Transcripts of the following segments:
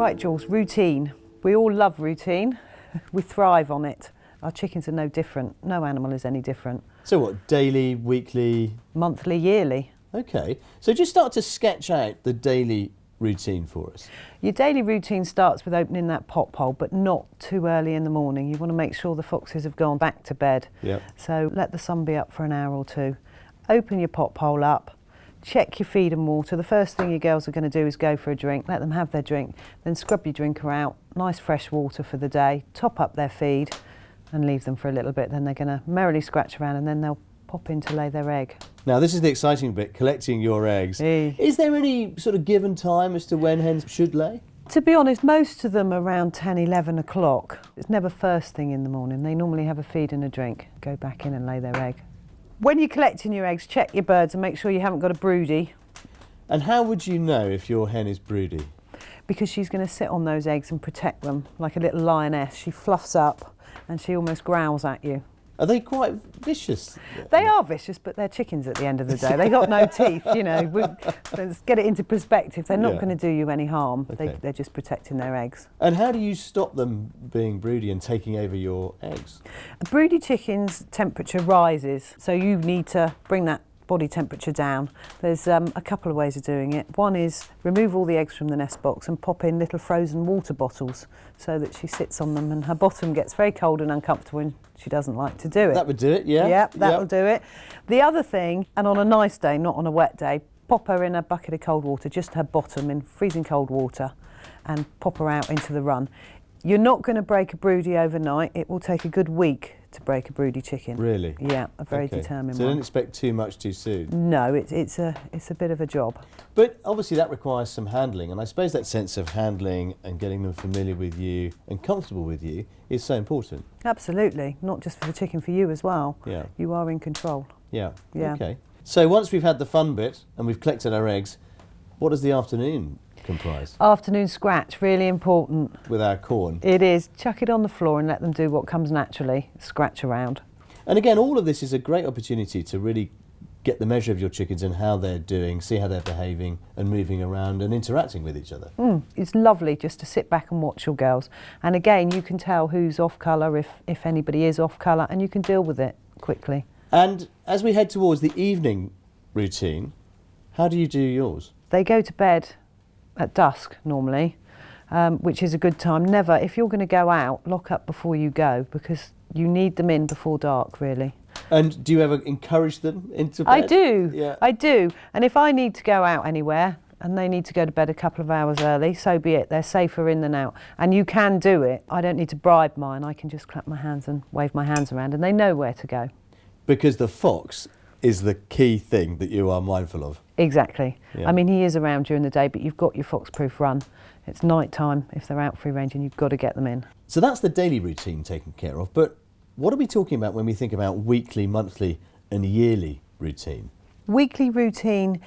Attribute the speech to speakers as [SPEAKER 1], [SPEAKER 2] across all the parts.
[SPEAKER 1] right, Jules, routine. We all love routine. We thrive on it. Our chickens are no different. No animal is any different.
[SPEAKER 2] So what, daily, weekly?
[SPEAKER 1] Monthly, yearly.
[SPEAKER 2] Okay, so just start to sketch out the daily routine for us.
[SPEAKER 1] Your daily routine starts with opening that pot hole, but not too early in the morning. You want to make sure the foxes have gone back to bed.
[SPEAKER 2] Yep.
[SPEAKER 1] So let the sun be up for an hour or two. Open your pot hole up, check your feed and water. The first thing your girls are going to do is go for a drink. Let them have their drink, then scrub your drinker out, nice fresh water for the day, top up their feed and leave them for a little bit. Then they're going to merrily scratch around and then they'll pop in to lay their egg.
[SPEAKER 2] Now this is the exciting bit, collecting your eggs. Is there any sort of given time as to when hens should lay?
[SPEAKER 1] To be honest, most of them around 10, 11 o'clock. It's never first thing in the morning. They normally have a feed and a drink, go back in and lay their egg. When you're collecting your eggs, check your birds and make sure you haven't got a broody.
[SPEAKER 2] And how would you know if your hen is broody?
[SPEAKER 1] Because she's going to sit on those eggs and protect them like a little lioness. She fluffs up and she almost growls at you.
[SPEAKER 2] Are they quite vicious?
[SPEAKER 1] They are vicious, but they're chickens at the end of the day. They got no teeth, you know. Let's get it into perspective. They're not going to do you any harm.
[SPEAKER 2] Okay.
[SPEAKER 1] They're just protecting their eggs.
[SPEAKER 2] And how do you stop them being broody and taking over your eggs?
[SPEAKER 1] A broody chicken's temperature rises, so you need to bring that body temperature down. There's a couple of ways of doing it. One is remove all the eggs from the nest box and pop in little frozen water bottles so that she sits on them and her bottom gets very cold and uncomfortable and she doesn't like to do it.
[SPEAKER 2] That would do it, yeah?
[SPEAKER 1] Yep, that'll do it. The other thing, and on a nice day, not on a wet day, pop her in a bucket of cold water, just her bottom in freezing cold water and pop her out into the run. You're not going to break a broody overnight. It will take a good week to break a broody chicken.
[SPEAKER 2] Really?
[SPEAKER 1] Yeah, a very determined
[SPEAKER 2] So
[SPEAKER 1] one.
[SPEAKER 2] don't expect too much too soon.
[SPEAKER 1] No, it's a bit of a job.
[SPEAKER 2] But obviously that requires some handling, and I suppose that sense of handling and getting them familiar with you and comfortable with you is so important.
[SPEAKER 1] Absolutely, not just for the chicken, for you as well.
[SPEAKER 2] Yeah.
[SPEAKER 1] You are in control.
[SPEAKER 2] Yeah.
[SPEAKER 1] Yeah.
[SPEAKER 2] Okay. So once we've had the fun bit and we've collected our eggs, what does the afternoon comprise?
[SPEAKER 1] Afternoon scratch, really important.
[SPEAKER 2] With our corn.
[SPEAKER 1] It is. Chuck it on the floor and let them do what comes naturally, scratch around.
[SPEAKER 2] And again, all of this is a great opportunity to really get the measure of your chickens and how they're doing, see how they're behaving and moving around and interacting with each other.
[SPEAKER 1] It's lovely just to sit back and watch your girls. And again, you can tell who's off colour, if anybody is off colour, and you can deal with it quickly.
[SPEAKER 2] And as we head towards the evening routine, how do you do yours?
[SPEAKER 1] They go to bed at dusk normally, which is a good time. Never, if you're going to go out, lock up before you go because you need them in before dark, really.
[SPEAKER 2] And do you ever encourage them into bed?
[SPEAKER 1] I do,
[SPEAKER 2] Yeah.
[SPEAKER 1] I do. And if I need to go out anywhere and they need to go to bed a couple of hours early, so be it. They're safer in than out. And you can do it. I don't need to bribe mine. I can just clap my hands and wave my hands around and they know where to go.
[SPEAKER 2] Because the fox is the key thing that you are mindful of.
[SPEAKER 1] Exactly.
[SPEAKER 2] Yeah.
[SPEAKER 1] I mean, he is around during the day, but you've got your fox-proof run. It's night time if they're out free range and you've got to get them in.
[SPEAKER 2] So that's the daily routine taken care of, but what are we talking about when we think about weekly, monthly and yearly routine?
[SPEAKER 1] Weekly routine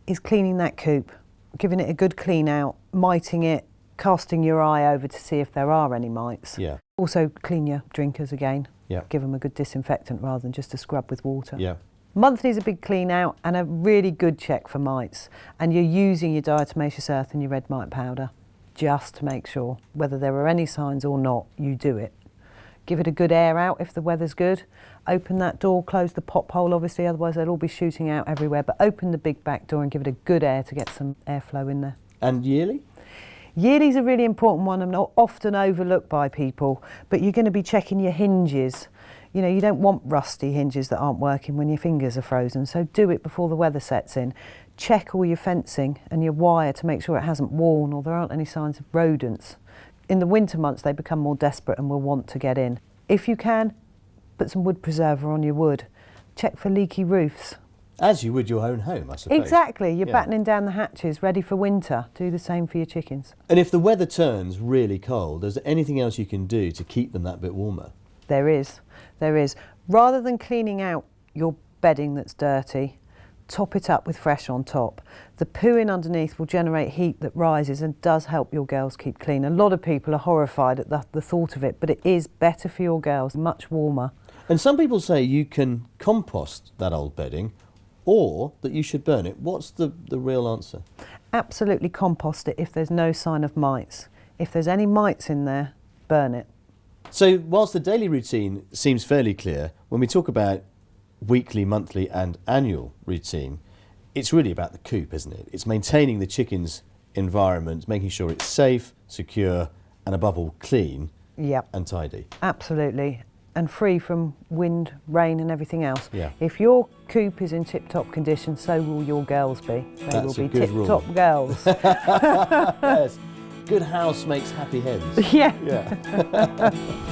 [SPEAKER 1] is cleaning that coop, giving it a good clean out, miting it, casting your eye over to see if there are any mites.
[SPEAKER 2] Yeah.
[SPEAKER 1] Also clean your drinkers again.
[SPEAKER 2] Yeah.
[SPEAKER 1] Give them a good disinfectant rather than just a scrub with water.
[SPEAKER 2] Yeah.
[SPEAKER 1] Monthly is a big clean out and a really good check for mites. And you're using your diatomaceous earth and your red mite powder just to make sure whether there are any signs or not, you do it. Give it a good air out if the weather's good. Open that door, close the pop hole obviously, otherwise they'll all be shooting out everywhere. But open the big back door and give it a good air to get some airflow in there.
[SPEAKER 2] And yearly?
[SPEAKER 1] Yearly's a really important one and not often overlooked by people, but you're going to be checking your hinges. You know, you don't want rusty hinges that aren't working when your fingers are frozen, so do it before the weather sets in. Check all your fencing and your wire to make sure it hasn't worn or there aren't any signs of rodents. In the winter months, they become more desperate and will want to get in. If you can, put some wood preserver on your wood. Check for leaky roofs.
[SPEAKER 2] As you would your own home, I suppose.
[SPEAKER 1] Exactly. You're
[SPEAKER 2] Yeah.
[SPEAKER 1] battening down the hatches, ready for winter. Do the same for your chickens.
[SPEAKER 2] And if the weather turns really cold, is there anything else you can do to keep them that bit warmer?
[SPEAKER 1] There is. There is. Rather than cleaning out your bedding that's dirty, top it up with fresh on top. The pooing underneath will generate heat that rises and does help your girls keep clean. A lot of people are horrified at the thought of it, but it is better for your girls, much warmer.
[SPEAKER 2] And some people say you can compost that old bedding or that you should burn it. What's the real answer?
[SPEAKER 1] Absolutely compost it if there's no sign of mites. If there's any mites in there, burn it.
[SPEAKER 2] So whilst the daily routine seems fairly clear, when we talk about weekly, monthly and annual routine, it's really about the coop, isn't it? It's maintaining the chicken's environment, making sure it's safe, secure and above all clean
[SPEAKER 1] Yep.
[SPEAKER 2] and tidy.
[SPEAKER 1] Absolutely. And free from wind, rain and everything else.
[SPEAKER 2] Yeah.
[SPEAKER 1] If your coop is in tip-top condition, so will your girls be. They
[SPEAKER 2] That's
[SPEAKER 1] will
[SPEAKER 2] a
[SPEAKER 1] be
[SPEAKER 2] good rule.
[SPEAKER 1] tip-top girls.
[SPEAKER 2] Yes. Good house makes happy hens.
[SPEAKER 1] Yeah.
[SPEAKER 2] Yeah.